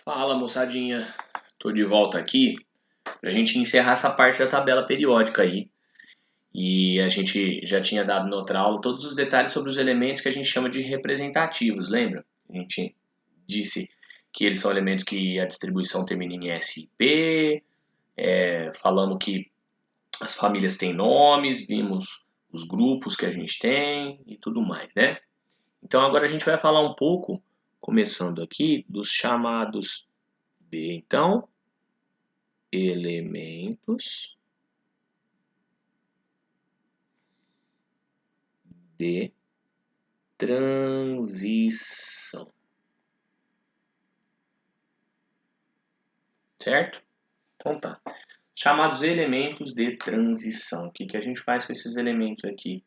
Fala, moçadinha. Tô de volta aqui pra gente encerrar essa parte da tabela periódica aí. E a gente já tinha dado na outra aula todos os detalhes sobre os elementos que a gente chama de representativos, lembra? A gente disse que eles são elementos que a distribuição termina em S e P, falamos que as famílias têm nomes, vimos os grupos que a gente tem e tudo mais, né? Então agora a gente vai falar um pouco, começando aqui, dos chamados B. Então, elementos de transição, certo? Então tá. Chamados elementos de transição. O que a gente faz com esses elementos aqui?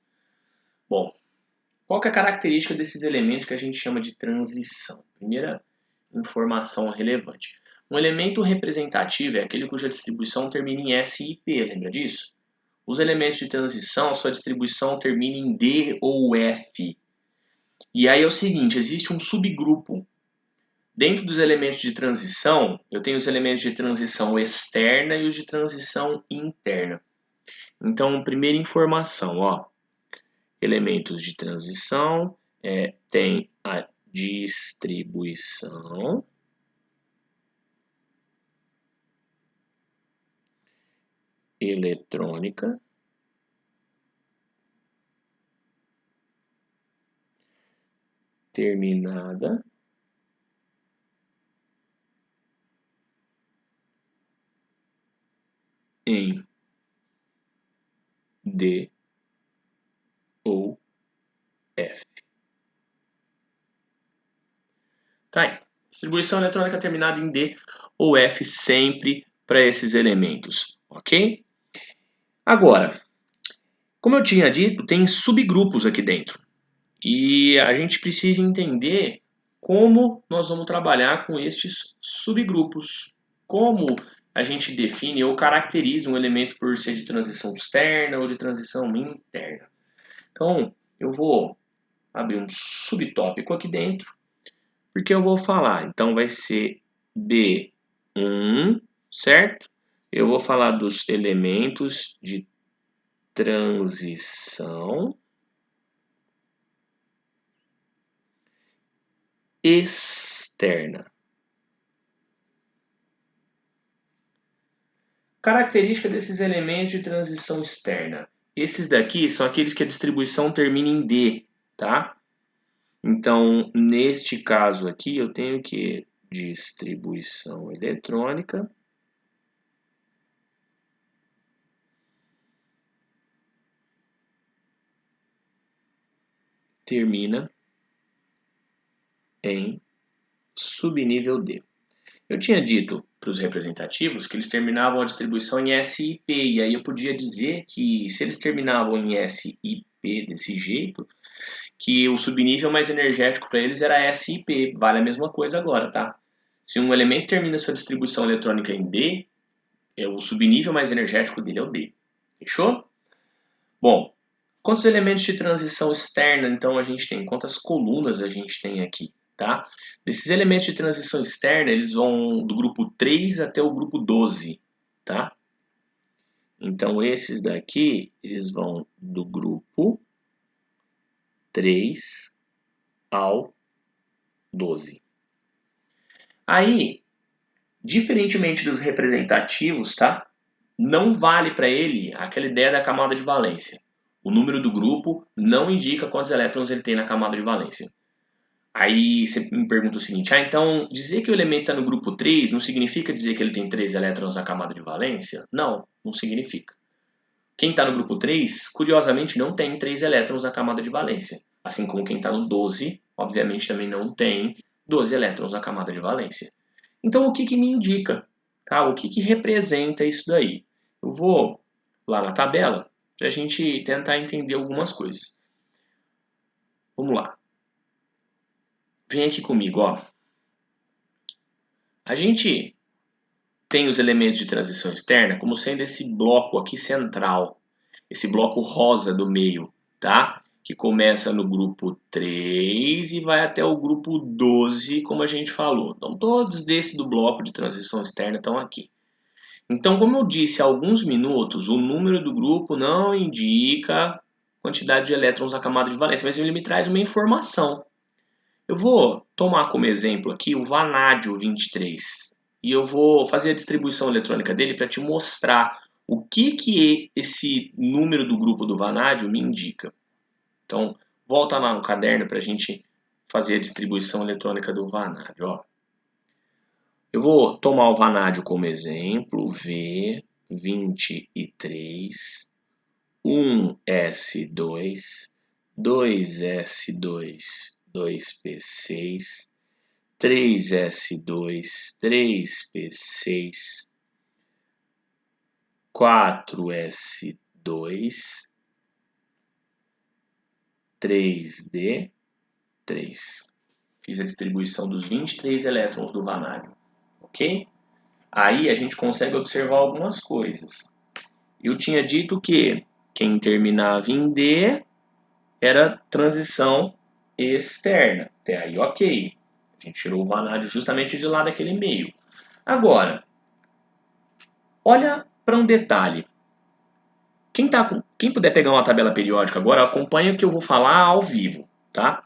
Bom, qual que é a característica desses elementos que a gente chama de transição? Primeira informação relevante. Um elemento representativo é aquele cuja distribuição termina em S e P, lembra disso? Os elementos de transição, sua distribuição termina em D ou F. E aí é o seguinte, existe um subgrupo. Dentro dos elementos de transição, eu tenho os elementos de transição externa e os de transição interna. Então, primeira informação, ó, elementos de transição tem a distribuição eletrônica terminada em D ou F. Tá aí. Distribuição eletrônica terminada em D ou F sempre para esses elementos, ok? Agora, como eu tinha dito, tem subgrupos aqui dentro. E a gente precisa entender como nós vamos trabalhar com estes subgrupos. Como a gente define ou caracteriza um elemento por ser de transição externa ou de transição interna. Então, eu vou abrir um subtópico aqui dentro, porque eu vou falar. Então, vai ser B1, certo? Eu vou falar dos elementos de transição externa. Característica desses elementos de transição externa. Esses daqui são aqueles que a distribuição termina em D, tá? Então, neste caso aqui, eu tenho que distribuição eletrônica termina em subnível D. Eu tinha dito para os representativos que eles terminavam a distribuição em S e P, e aí eu podia dizer que se eles terminavam em S e P desse jeito, que o subnível mais energético para eles era S e P, vale a mesma coisa agora, tá? Se um elemento termina sua distribuição eletrônica em D, o subnível mais energético dele é o D. Fechou? Bom, quantos elementos de transição externa então a gente tem? Quantas colunas a gente tem aqui? Tá? Desses elementos de transição externa, eles vão do grupo 3 até o grupo 12, tá? Então, esses daqui, eles vão do grupo 3 ao 12. Aí, diferentemente dos representativos, tá? Não vale para ele aquela ideia da camada de valência. O número do grupo não indica quantos elétrons ele tem na camada de valência. Aí você me pergunta o seguinte, então dizer que o elemento está no grupo 3 não significa dizer que ele tem 3 elétrons na camada de valência? Não, não significa. Quem está no grupo 3, curiosamente, não tem 3 elétrons na camada de valência. Assim como quem está no 12, obviamente também não tem 12 elétrons na camada de valência. Então o que me indica? Tá? O que representa isso daí? Eu vou lá na tabela para a gente tentar entender algumas coisas. Vamos lá. Vem aqui comigo, ó. A gente tem os elementos de transição externa como sendo esse bloco aqui central, esse bloco rosa do meio, tá? que começa no grupo 3 e vai até o grupo 12, como a gente falou. Então, todos desses do bloco de transição externa estão aqui. Então, como eu disse há alguns minutos, o número do grupo não indica quantidade de elétrons na camada de valência, mas ele me traz uma informação. Eu vou tomar como exemplo aqui o vanádio 23 e eu vou fazer a distribuição eletrônica dele para te mostrar o que esse número do grupo do vanádio me indica. Então, volta lá no caderno para a gente fazer a distribuição eletrônica do vanádio. Ó. Eu vou tomar o vanádio como exemplo, V23, 1s2, 2s2, 2p6, 3s2, 3p6, 4s2, 3d3. Fiz a distribuição dos 23 elétrons do vanádio, ok? Aí a gente consegue observar algumas coisas. Eu tinha dito que quem terminava em D era transição externa. Até aí, ok. A gente tirou o vanádio justamente de lá daquele meio. Agora, olha para um detalhe. Quem puder pegar uma tabela periódica agora, acompanha o que eu vou falar ao vivo, tá?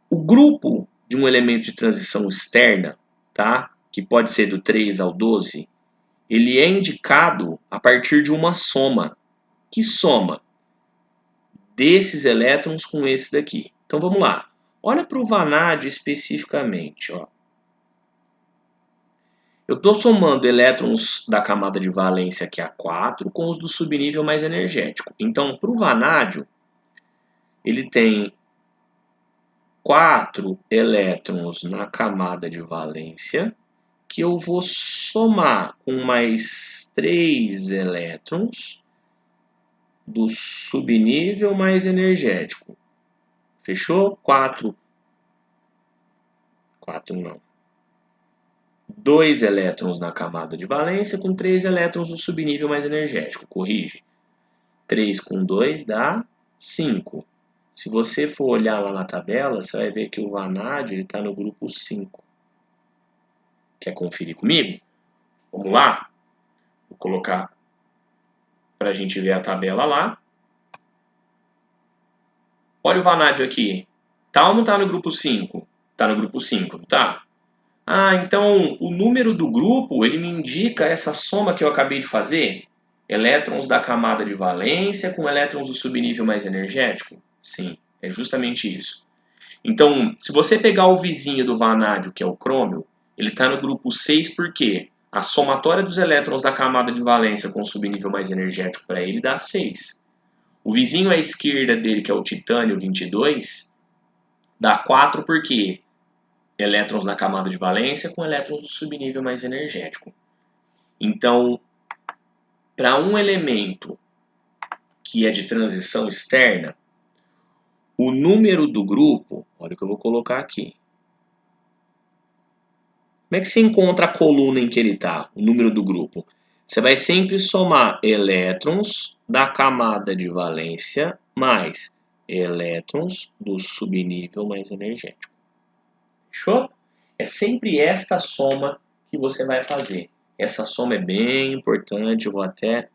O grupo de um elemento de transição externa, tá? Que pode ser do 3 ao 12, ele é indicado a partir de uma soma. Que soma? Desses elétrons com esse daqui. Então vamos lá. Olha para o vanádio especificamente. Ó. Eu estou somando elétrons da camada de valência, que é a 4, com os do subnível mais energético. Então, para o vanádio, ele tem 4 elétrons na camada de valência, que eu vou somar com mais 3 elétrons do subnível mais energético. Fechou? 4 não. 2 elétrons na camada de valência com 3 elétrons no subnível mais energético. Corrige. 3 com 2 dá 5. Se você for olhar lá na tabela, você vai ver que o vanádio está no grupo 5. Quer conferir comigo? Vamos lá? Vou colocar para a gente ver a tabela lá. Olha o vanádio aqui. Tá ou não tá no grupo 5? Tá no grupo 5, não tá? Ah, então o número do grupo, ele me indica essa soma que eu acabei de fazer? Elétrons da camada de valência com elétrons do subnível mais energético? Sim, é justamente isso. Então, se você pegar o vizinho do vanádio, que é o crômio, ele está no grupo 6 porque a somatória dos elétrons da camada de valência com o subnível mais energético para ele dá 6. O vizinho à esquerda dele, que é o titânio 22, dá 4 porque elétrons na camada de valência com elétrons do subnível mais energético. Então, para um elemento que é de transição externa, o número do grupo, olha o que eu vou colocar aqui. Como é que você encontra a coluna em que ele está, o número do grupo? Você vai sempre somar elétrons da camada de valência mais elétrons do subnível mais energético. Fechou? É sempre esta soma que você vai fazer. Essa soma é bem importante, eu vou até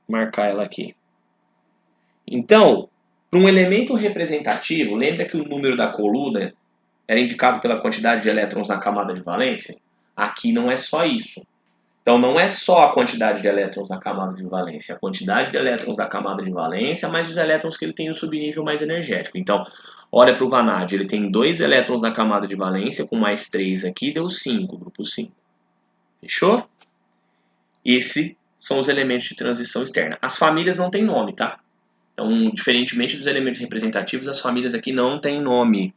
marcar ela aqui. Então, para um elemento representativo, lembra que o número da coluna era indicado pela quantidade de elétrons na camada de valência? Aqui não é só isso. Então, não é só a quantidade de elétrons na camada de valência, a quantidade de elétrons da camada de valência, mais os elétrons que ele tem no subnível mais energético. Então, olha para o vanádio, ele tem 2 elétrons na camada de valência, com mais 3 aqui, deu 5, grupo 5. Fechou? Esses são os elementos de transição externa. As famílias não têm nome, tá? Então, diferentemente dos elementos representativos, as famílias aqui não têm nome.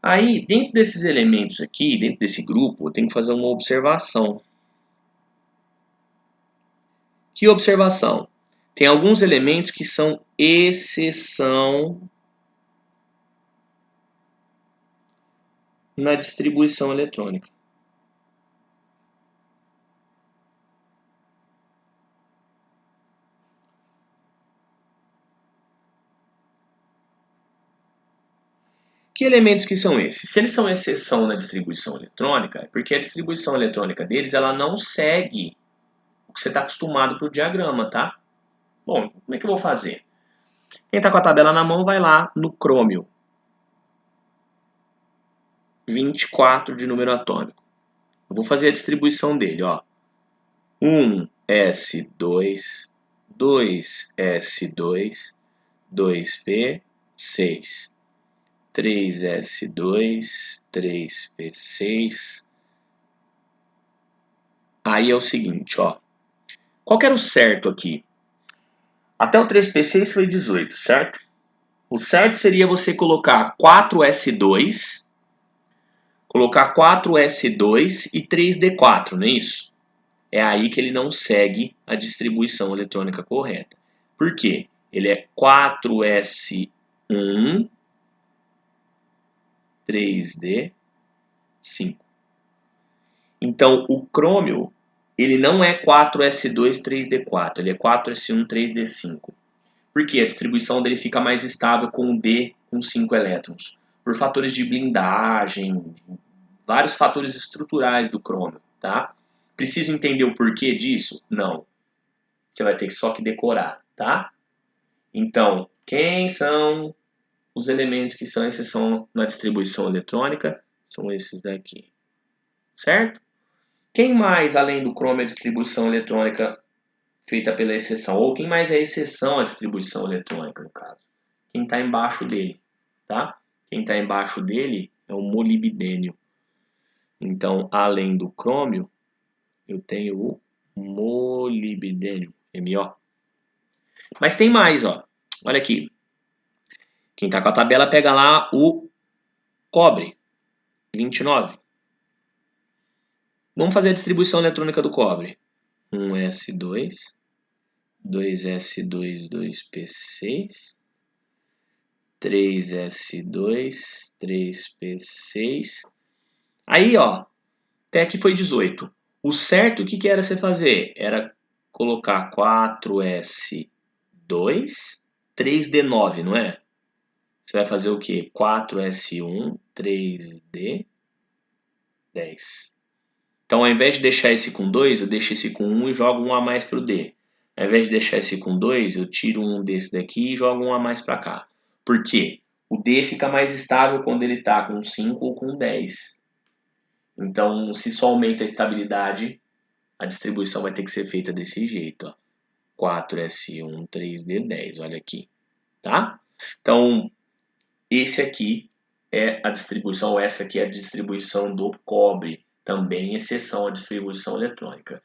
Aí, dentro desses elementos aqui, dentro desse grupo, eu tenho que fazer uma observação. Que observação? Tem alguns elementos que são exceção na distribuição eletrônica. Que elementos que são esses? Se eles são exceção na distribuição eletrônica, é porque a distribuição eletrônica deles ela não segue o que você está acostumado para o diagrama, tá? Bom, como é que eu vou fazer? Quem está com a tabela na mão vai lá no crômio. 24 de número atômico. Eu vou fazer a distribuição dele, ó. 1s2, 2s2, 2p6, 3s2, 3p6. Aí é o seguinte, ó. Qual que era o certo aqui? Até o 3p6 foi 18, certo? O certo seria você colocar 4s2, colocar 4s2 e 3d4, não é isso? É aí que ele não segue a distribuição eletrônica correta. Por quê? Ele é 4s1, 3d5. Então, o crômio, ele não é 4s2, 3d4, ele é 4s1, 3d5. Por quê? A distribuição dele fica mais estável com o D com 5 elétrons. Por fatores de blindagem, vários fatores estruturais do crômio, tá? Preciso entender o porquê disso? Não. Você vai ter só que decorar, tá? Então, quem são os elementos que são exceção na distribuição eletrônica? São esses daqui, certo? Quem mais, além do crômio, é distribuição eletrônica feita pela exceção? Ou quem mais é exceção à distribuição eletrônica, no caso? Quem está embaixo dele, tá? Quem está embaixo dele é o molibdênio. Então, além do crômio, eu tenho o molibdênio, MO. Mas tem mais, ó. Olha aqui. Quem está com a tabela pega lá o cobre, 29. Vamos fazer a distribuição eletrônica do cobre. 1s2, 2s2, 2p6, 3s2, 3p6. Aí, ó, até aqui foi 18. O certo, o que era você fazer? Era colocar 4s2, 3d9, não é? Você vai fazer o quê? 4s1, 3d10. Então, ao invés de deixar esse com 2, eu deixo esse com 1 e jogo um a mais para o D. Ao invés de deixar esse com 2, eu tiro um desse daqui e jogo um a mais para cá. Por quê? O D fica mais estável quando ele está com 5 ou com 10. Então, se só aumenta a estabilidade, a distribuição vai ter que ser feita desse jeito. Ó. 4s1, 3d10, olha aqui. Tá? Então, esse aqui é a distribuição, ou essa aqui é a distribuição do cobre, também exceção à distribuição eletrônica.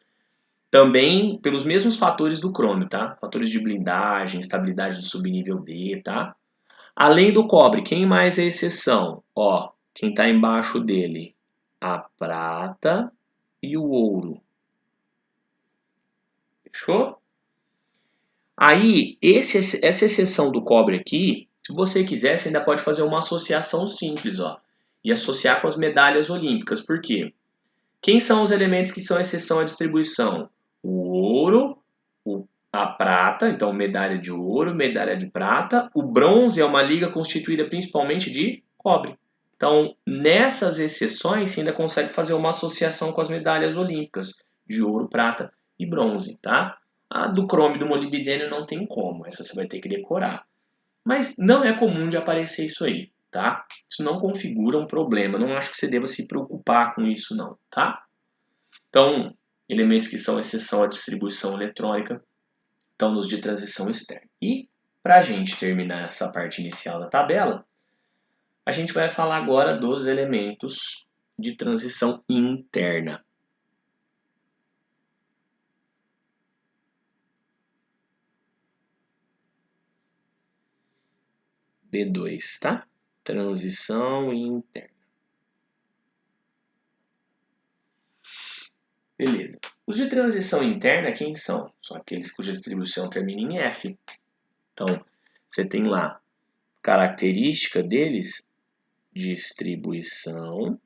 Também pelos mesmos fatores do crômio, tá? Fatores de blindagem, estabilidade do subnível D, tá? Além do cobre, quem mais é exceção? Ó, quem está embaixo dele, a prata e o ouro. Fechou? Aí, essa exceção do cobre aqui, se você quiser, você ainda pode fazer uma associação simples, ó, e associar com as medalhas olímpicas. Por quê? Quem são os elementos que são exceção à distribuição? O ouro, a prata, então medalha de ouro, medalha de prata. O bronze é uma liga constituída principalmente de cobre. Então, nessas exceções, você ainda consegue fazer uma associação com as medalhas olímpicas de ouro, prata e bronze, tá? A do crômio e do molibdênio não tem como, essa você vai ter que decorar. Mas não é comum de aparecer isso aí, tá? Isso não configura um problema, não acho que você deva se preocupar com isso não, tá? Então, elementos que são exceção à distribuição eletrônica estão nos de transição externa. E, para a gente terminar essa parte inicial da tabela, a gente vai falar agora dos elementos de transição interna. B2, tá? Transição interna. Beleza. Os de transição interna, quem são? São aqueles cuja distribuição termina em F. Então, você tem lá característica deles, distribuição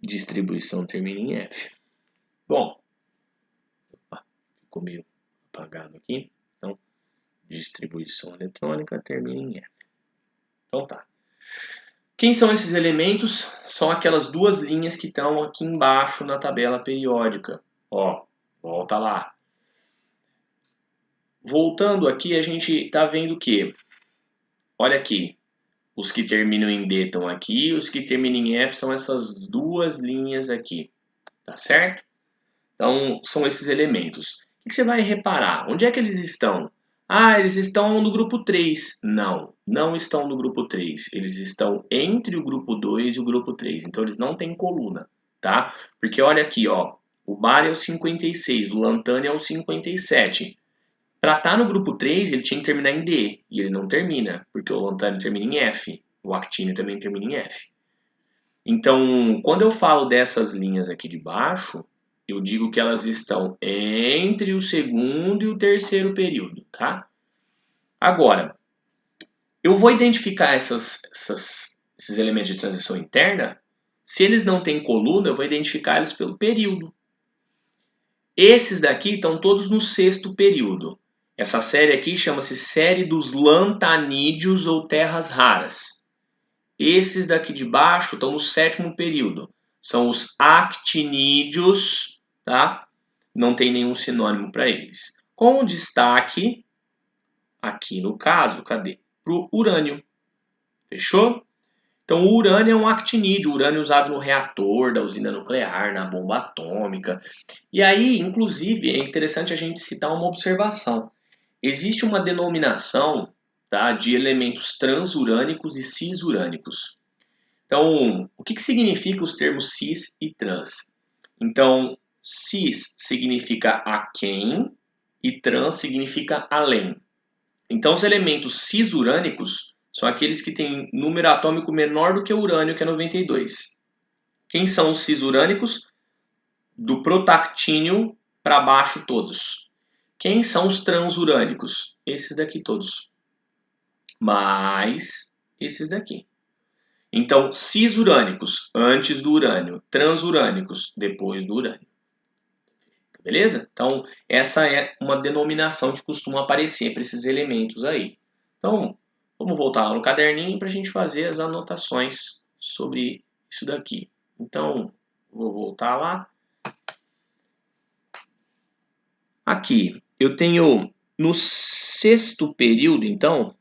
Distribuição termina em F. Bom, ficou meio apagado aqui. Então, distribuição eletrônica termina em F. Então tá. Quem são esses elementos? São aquelas duas linhas que estão aqui embaixo na tabela periódica. Ó, volta lá. Voltando aqui, a gente está vendo o quê? Olha aqui. Os que terminam em D estão aqui, os que terminam em F são essas duas linhas aqui. Tá certo? Então, são esses elementos. O que você vai reparar? Onde é que eles estão? Ah, eles estão no grupo 3. Não, não estão no grupo 3. Eles estão entre o grupo 2 e o grupo 3. Então, eles não têm coluna, tá? Porque olha aqui, ó. O bário é o 56, o lantânio é o 57. Para estar no grupo 3, ele tinha que terminar em D. E ele não termina, porque o lantânio termina em F. O actínio também termina em F. Então, quando eu falo dessas linhas aqui de baixo, eu digo que elas estão entre o segundo e o terceiro período, tá? Agora, eu vou identificar esses elementos de transição interna. Se eles não têm coluna, eu vou identificar eles pelo período. Esses daqui estão todos no sexto período. Essa série aqui chama-se série dos lantanídeos ou terras raras. Esses daqui de baixo estão no sétimo período. São os actinídeos, tá? Não tem nenhum sinônimo para eles. Com destaque, aqui no caso, cadê? Para o urânio. Fechou? Então, o urânio é um actinídeo. O urânio é usado no reator da usina nuclear, na bomba atômica. E aí, inclusive, é interessante a gente citar uma observação. Existe uma denominação, tá, de elementos transurânicos e cisurânicos. Então, o que significa os termos cis e trans? Então, cis significa aquém e trans significa além. Então, os elementos cisurânicos são aqueles que têm número atômico menor do que o urânio, que é 92. Quem são os cisurânicos? Do protactínio para baixo todos. Quem são os transurânicos? Esses daqui todos. Mais esses daqui. Então, cisurânicos antes do urânio, transurânicos depois do urânio. Beleza? Então, essa é uma denominação que costuma aparecer para esses elementos aí. Então, vamos voltar lá no caderninho para a gente fazer as anotações sobre isso daqui. Então, vou voltar lá. Aqui, eu tenho no sexto período, então,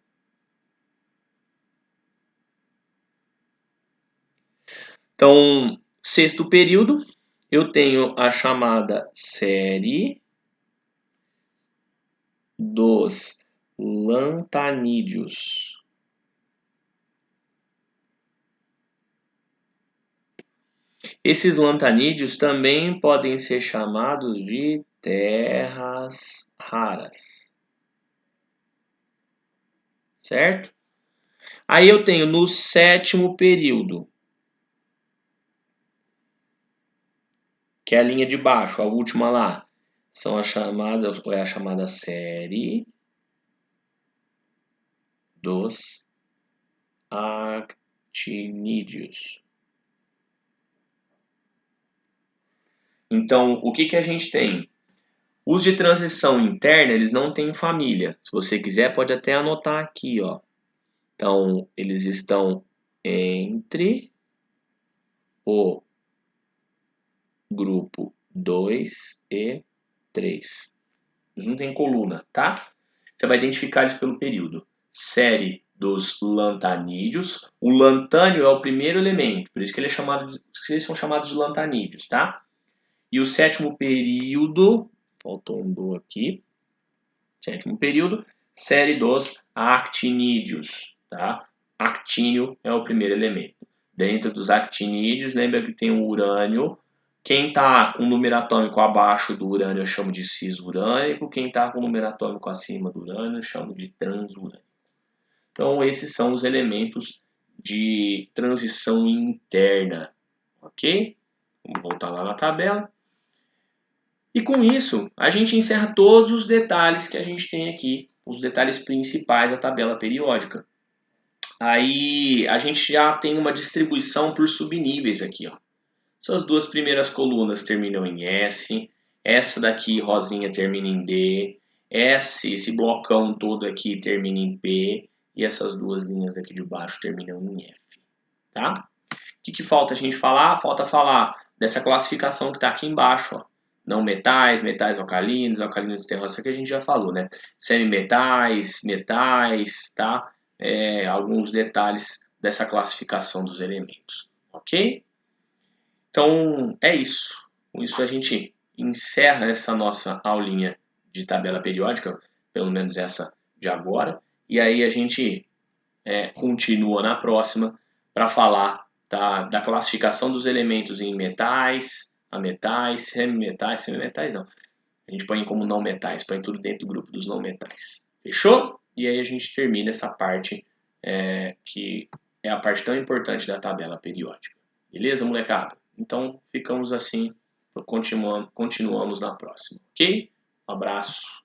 sexto período, eu tenho a chamada série dos lantanídeos. Esses lantanídeos também podem ser chamados de terras raras. Certo? Aí eu tenho no sétimo período, que é a linha de baixo, a última lá, são as chamadas, é a chamada série dos actinídeos. Então, o que a gente tem? Os de transição interna, eles não têm família. Se você quiser, pode até anotar aqui, ó. Então, eles estão entre o grupo 2 e 3. Eles não têm coluna, tá? Você vai identificar eles pelo período. Série dos lantanídeos. O lantânio é o primeiro elemento, por isso que eles são chamados de lantanídeos, tá? E o sétimo período, faltou um do aqui. Sétimo período, série dos actinídeos, tá? Actínio é o primeiro elemento. Dentro dos actinídeos, lembra que tem o urânio. Quem está com o número atômico abaixo do urânio eu chamo de cisurânico. Quem está com o número atômico acima do urânio eu chamo de transurânico. Então, esses são os elementos de transição interna, ok? Vamos voltar lá na tabela. E com isso, a gente encerra todos os detalhes que a gente tem aqui, os detalhes principais da tabela periódica. Aí a gente já tem uma distribuição por subníveis aqui, ó. Essas duas primeiras colunas terminam em S, essa daqui rosinha termina em D, esse blocão todo aqui termina em P, e essas duas linhas daqui de baixo terminam em F, tá? O que falta a gente falar? Falta falar dessa classificação que está aqui embaixo, ó. Não metais, metais alcalinos, alcalinos terrosos, que a gente já falou, né? Semimetais, metais, tá? Alguns detalhes dessa classificação dos elementos, ok? Então, é isso. Com isso a gente encerra essa nossa aulinha de tabela periódica, pelo menos essa de agora, e aí a gente continua na próxima para falar da classificação dos elementos em metais, ametais, semimetais não. A gente põe como não metais, põe tudo dentro do grupo dos não metais. Fechou? E aí a gente termina essa parte que é a parte tão importante da tabela periódica. Beleza, molecada? Então ficamos assim, continuamos na próxima, ok? Um abraço.